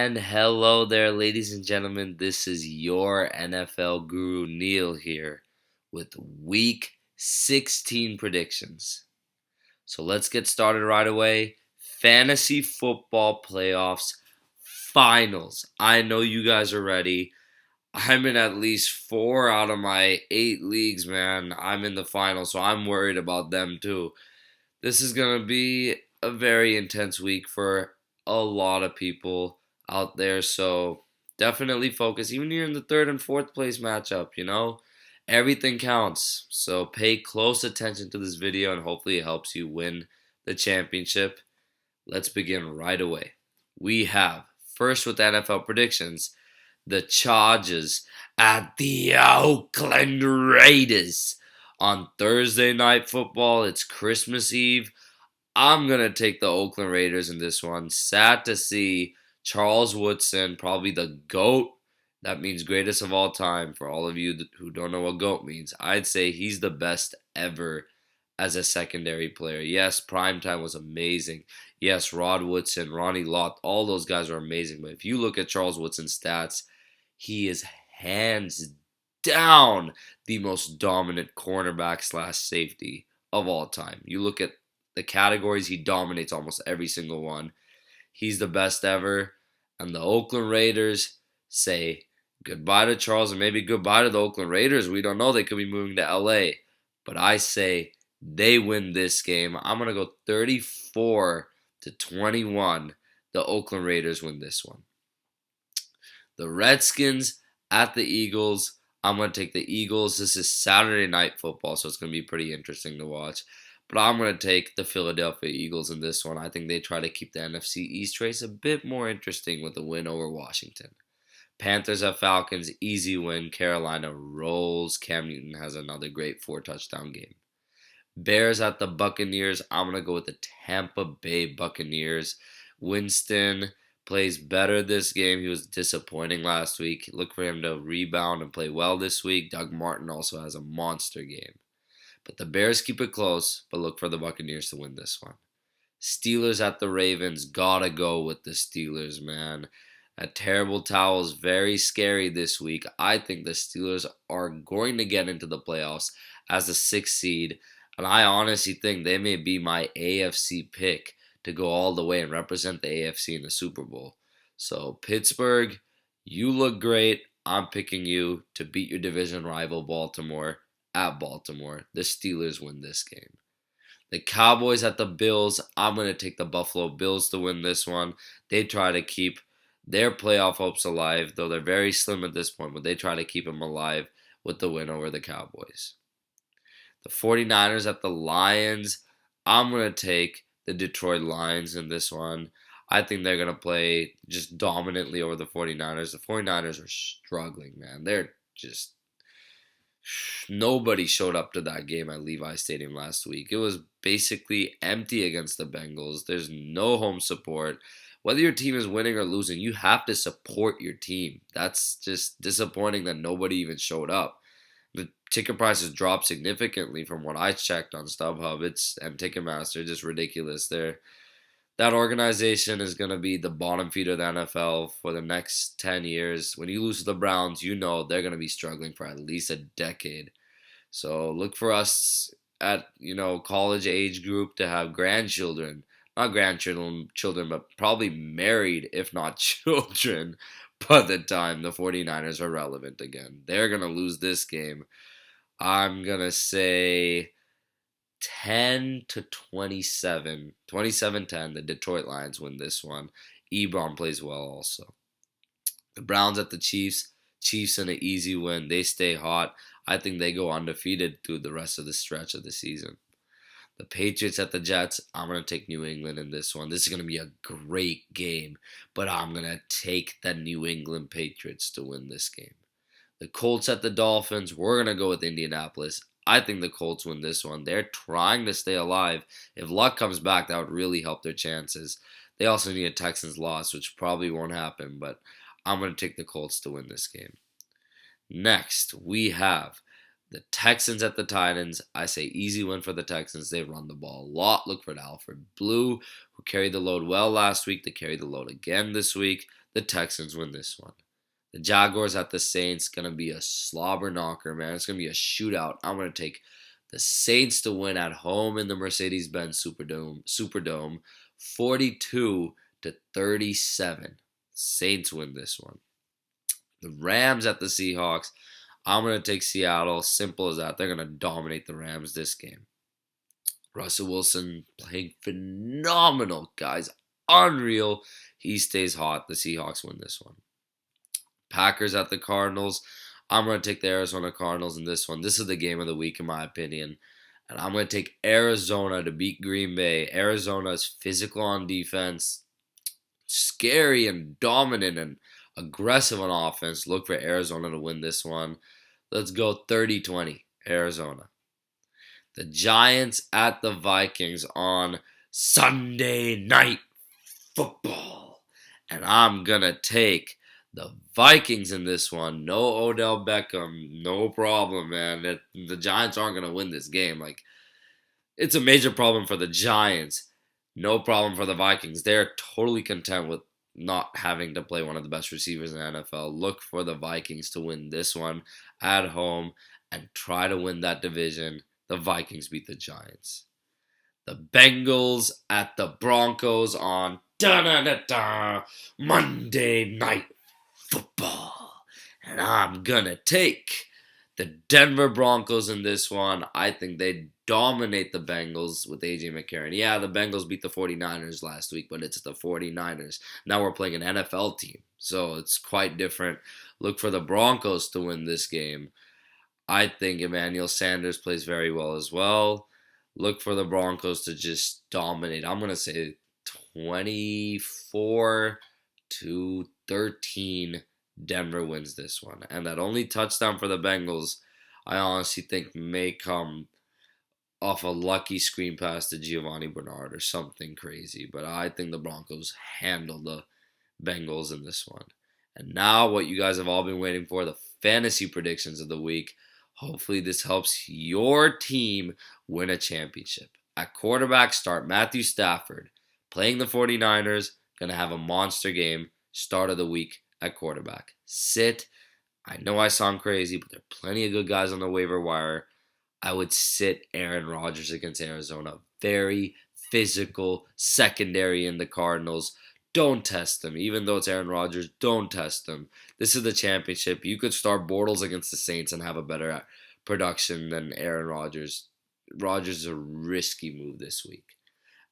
And hello there, ladies and gentlemen. This is your NFL guru, Neal, here with Week 16 predictions. So let's get started right away. Fantasy football playoffs finals. I know you guys are ready. I'm in at least 4 out of my 8 leagues, man. I'm in the finals, so I'm worried about them too. This is going to be a very intense week for a lot of people out there. So definitely focus. Even you're in the third and fourth place matchup. Everything counts. So pay close attention to this video and hopefully it helps you win the championship. Let's begin right away. We have, first with NFL predictions, the Chargers at the Oakland Raiders. On Thursday Night Football, it's Christmas Eve. I'm going to take the Oakland Raiders in this one. Sad to see Charles Woodson, probably the GOAT. That means greatest of all time. For all of you who don't know what GOAT means, I'd say he's the best ever as a secondary player. Yes, primetime was amazing. Yes, Rod Woodson, Ronnie Lott, all those guys are amazing. But if you look at Charles Woodson's stats, he is hands down the most dominant cornerback / safety of all time. You look at the categories, he dominates almost every single one. He's the best ever. And the Oakland Raiders say goodbye to Charles and maybe goodbye to the Oakland Raiders. We don't know. They could be moving to LA. But I say they win this game. I'm going to go 34-21. The Oakland Raiders win this one. The Redskins at the Eagles. I'm going to take the Eagles. This is Saturday Night Football, so it's going to be pretty interesting to watch. But I'm going to take the Philadelphia Eagles in this one. I think they try to keep the NFC East race a bit more interesting with a win over Washington. Panthers at Falcons, easy win. Carolina rolls. Cam Newton has another great 4-touchdown game. Bears at the Buccaneers. I'm going to go with the Tampa Bay Buccaneers. Winston plays better this game. He was disappointing last week. Look for him to rebound and play well this week. Doug Martin also has a monster game. But the Bears keep it close, but look for the Buccaneers to win this one. Steelers at the Ravens. Gotta go with the Steelers, man. That terrible towel is very scary this week. I think the Steelers are going to get into the playoffs as the 6th seed. And I honestly think they may be my AFC pick to go all the way and represent the AFC in the Super Bowl. So Pittsburgh, you look great. I'm picking you to beat your division rival Baltimore at Baltimore. The Steelers win this game. The Cowboys at the Bills. I'm going to take the Buffalo Bills to win this one. They try to keep their playoff hopes alive, though they're very slim at this point, but they try to keep them alive with the win over the Cowboys. The 49ers at the Lions. I'm going to take the Detroit Lions in this one. I think they're going to play just dominantly over the 49ers. The 49ers are struggling, man. They're just... Nobody showed up to that game at Levi Stadium last week. It was basically empty against the Bengals. There's no home support. Whether your team is winning or losing, you have to support your team. That's just disappointing that nobody even showed up. The ticket prices dropped significantly from what I checked on StubHub. And Ticketmaster, just ridiculous. That organization is going to be the bottom feeder of the NFL for the next 10 years. When you lose to the Browns, you know they're going to be struggling for at least a decade. So look for us at, college age group to have grandchildren. Not grandchildren, but probably married, if not children, by the time the 49ers are relevant again. They're going to lose this game. I'm going to say 10-27. 27-10. The Detroit Lions win this one. Ebron plays well also. The Browns at the Chiefs. Chiefs in an easy win. They stay hot. I think they go undefeated through the rest of the stretch of the season. The Patriots at the Jets. I'm going to take New England in this one. This is going to be a great game. But I'm going to take the New England Patriots to win this game. The Colts at the Dolphins. We're going to go with Indianapolis. I think the Colts win this one. They're trying to stay alive. If Luck comes back, that would really help their chances. They also need a Texans loss, which probably won't happen. But I'm going to take the Colts to win this game. Next, we have The Texans at the Titans. I say easy win for the Texans. They run the ball a lot. Look for Alfred Blue, who carried the load well last week. They carry the load again this week. The Texans win this one. The Jaguars at the Saints. Going to be a slobber knocker, man. It's going to be a shootout. I'm going to take the Saints to win at home in the Mercedes-Benz Superdome 42-37. Saints win this one. The Rams at the Seahawks. I'm going to take Seattle. Simple as that. They're going to dominate the Rams this game. Russell Wilson playing phenomenal, guys. Unreal. He stays hot. The Seahawks win this one. Packers at the Cardinals. I'm going to take the Arizona Cardinals in this one. This is the game of the week, in my opinion. And I'm going to take Arizona to beat Green Bay. Arizona is physical on defense, scary and dominant and aggressive on offense. Look for Arizona to win this one. Let's go 30-20, Arizona. The Giants at the Vikings on Sunday Night Football. And I'm going to take the Vikings in this one. No Odell Beckham. No problem, man. The Giants aren't going to win this game. It's a major problem for the Giants. No problem for the Vikings. They're totally content with not having to play one of the best receivers in the NFL. Look for the Vikings to win this one at home and try to win that division. The Vikings beat the Giants. The Bengals at the Broncos on Monday Night Football. And I'm going to take the Denver Broncos in this one. I think they dominate the Bengals with A.J. McCarron. Yeah, the Bengals beat the 49ers last week, but it's the 49ers. Now we're playing an NFL team, so it's quite different. Look for the Broncos to win this game. I think Emmanuel Sanders plays very well as well. Look for the Broncos to just dominate. I'm going to say 24-13. Denver wins this one. And that only touchdown for the Bengals, I honestly think may come off a lucky screen pass to Giovanni Bernard or something crazy. But I think the Broncos handle the Bengals in this one. And now what you guys have all been waiting for, the fantasy predictions of the week. Hopefully this helps your team win a championship. At quarterback, start Matthew Stafford. Playing the 49ers, going to have a monster game. Start of the week at quarterback. Sit. I know I sound crazy, but there are plenty of good guys on the waiver wire. I would sit Aaron Rodgers against Arizona. Very physical secondary in the Cardinals. Don't test them. Even though it's Aaron Rodgers, don't test them. This is the championship. You could start Bortles against the Saints and have a better production than Aaron Rodgers. Rodgers is a risky move this week.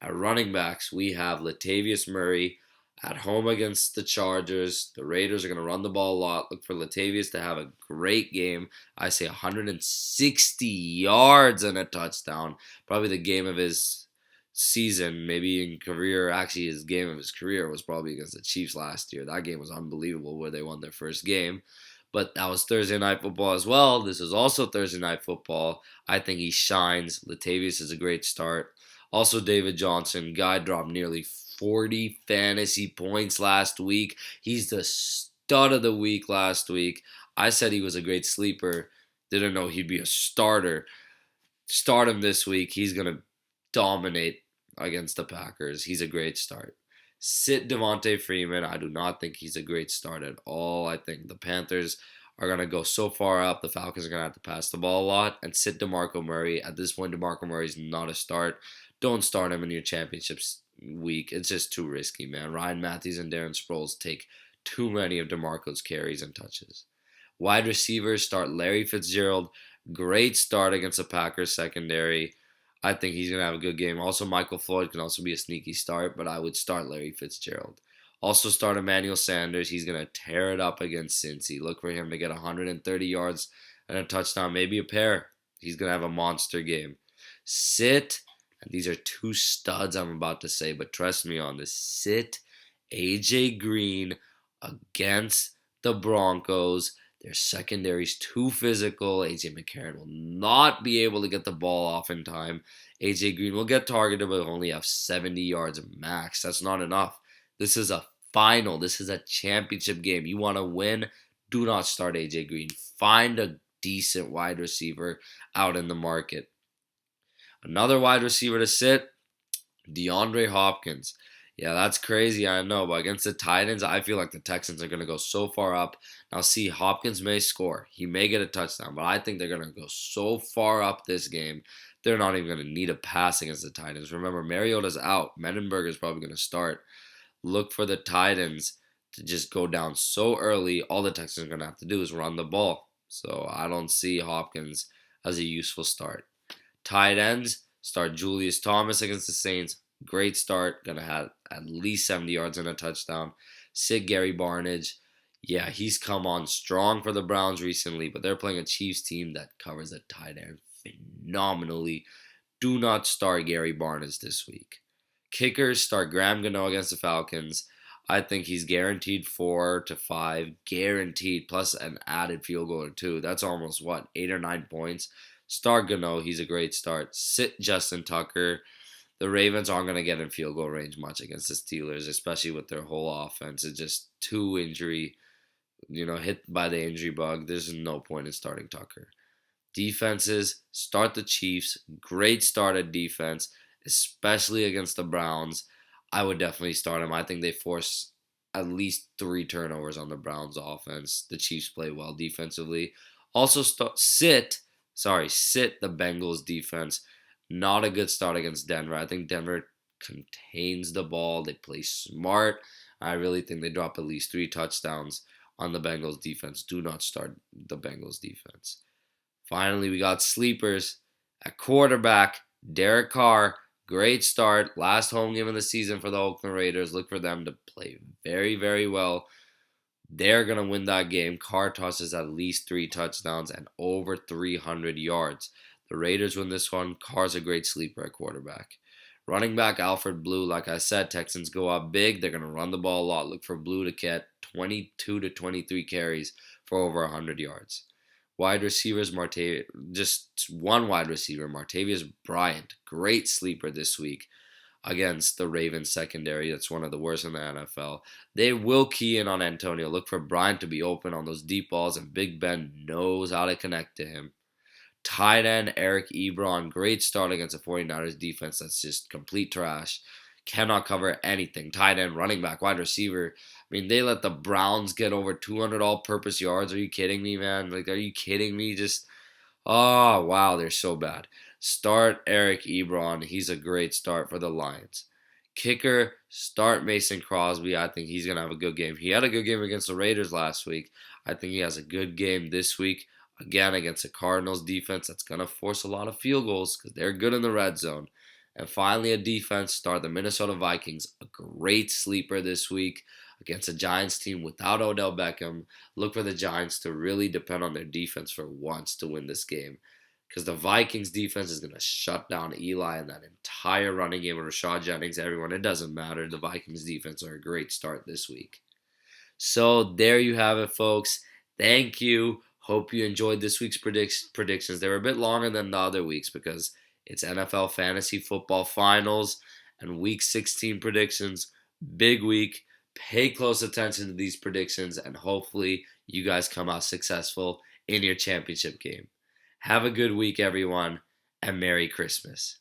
At running backs, we have Latavius Murray at home against the Chargers. The Raiders are going to run the ball a lot. Look for Latavius to have a great game. I say 160 yards and a touchdown. Probably the game of his season, maybe in career. Actually, his game of his career was probably against the Chiefs last year. That game was unbelievable where they won their first game. But that was Thursday Night Football as well. This is also Thursday Night Football. I think he shines. Latavius is a great start. Also, David Johnson. Guy dropped nearly 40 fantasy points last week. He's the stud of the week last week. I said he was a great sleeper. Didn't know he'd be a starter. Start him this week. He's going to dominate against the Packers. He's a great start. Sit Devonta Freeman. I do not think he's a great start at all. I think the Panthers are going to go so far up. The Falcons are going to have to pass the ball a lot. And sit DeMarco Murray. At this point, DeMarco Murray is not a start. Don't start him in your championships week. It's just too risky, man. Ryan Matthews and Darren Sproles take too many of DeMarco's carries and touches. Wide receivers, start Larry Fitzgerald. Great start against the Packers secondary. I think he's going to have a good game. Also, Michael Floyd can also be a sneaky start, but I would start Larry Fitzgerald. Also start Emmanuel Sanders. He's going to tear it up against Cincy. Look for him to get 130 yards and a touchdown, maybe a pair. He's going to have a monster game. Sit, and these are two studs I'm about to say, but trust me on this. Sit AJ Green against the Broncos. Their secondary's too physical. A.J. McCarron will not be able to get the ball off in time. A.J. Green will get targeted, but only have 70 yards max. That's not enough. This is a final. This is a championship game. You want to win? Do not start A.J. Green. Find a decent wide receiver out in the market. Another wide receiver to sit, DeAndre Hopkins. Yeah, that's crazy, I know, but against the Titans, I feel like the Texans are going to go so far up. Now, see, Hopkins may score. He may get a touchdown, but I think they're going to go so far up this game, they're not even going to need a pass against the Titans. Remember, Mariota's out. Mendenberger is probably going to start. Look for the Titans to just go down so early. All the Texans are going to have to do is run the ball. So I don't see Hopkins as a useful start. Tight ends, start Julius Thomas against the Saints. Great start. Going to have at least 70 yards and a touchdown. Sit Gary Barnidge. Yeah, he's come on strong for the Browns recently, but they're playing a Chiefs team that covers a tight end phenomenally. Do not start Gary Barnidge this week. Kickers, start Gano against the Falcons. I think he's guaranteed 4 to 5. Guaranteed, plus an added field goal or 2. That's almost, 8 or 9 points. Start Gano. He's a great start. Sit Justin Tucker. The Ravens aren't going to get in field goal range much against the Steelers, especially with their whole offense. It's just too injury, hit by the injury bug. There's no point in starting Tucker. Defenses, start the Chiefs. Great start at defense, especially against the Browns. I would definitely start him. I think they force at least 3 turnovers on the Browns offense. The Chiefs play well defensively. Also sit the Bengals defense. Not a good start against Denver. I think Denver contains the ball. They play smart. I really think they drop at least 3 touchdowns on the Bengals defense. Do not start the Bengals defense. Finally, we got sleepers at quarterback. Derek Carr, great start. Last home game of the season for the Oakland Raiders. Look for them to play very, very well. They're going to win that game. Carr tosses at least 3 touchdowns and over 300 yards. The Raiders win this one. Carr's a great sleeper at quarterback. Running back Alfred Blue, like I said, Texans go up big. They're going to run the ball a lot. Look for Blue to get 22 to 23 carries for over 100 yards. Wide receivers, just one wide receiver, Martavis Bryant. Great sleeper this week against the Ravens secondary. That's one of the worst in the NFL. They will key in on Antonio. Look for Bryant to be open on those deep balls, and Big Ben knows how to connect to him. Tight end Eric Ebron, great start against the 49ers defense that's just complete trash. Cannot cover anything. Tight end, running back, wide receiver. I mean, they let the Browns get over 200 all-purpose yards. Are you kidding me, man? Are you kidding me? Oh, wow, they're so bad. Start Eric Ebron. He's a great start for the Lions. Kicker, start Mason Crosby. I think he's going to have a good game. He had a good game against the Raiders last week. I think he has a good game this week. Again, against the Cardinals defense that's going to force a lot of field goals because they're good in the red zone. And finally, a defense, start the Minnesota Vikings, a great sleeper this week against a Giants team without Odell Beckham. Look for the Giants to really depend on their defense for once to win this game because the Vikings defense is going to shut down Eli and that entire running game with Rashad Jennings, everyone. It doesn't matter. The Vikings defense are a great start this week. So there you have it, folks. Thank you. Hope you enjoyed this week's predictions. They were a bit longer than the other weeks because it's NFL Fantasy Football Finals and Week 16 predictions. Big week. Pay close attention to these predictions, and hopefully you guys come out successful in your championship game. Have a good week, everyone, and Merry Christmas.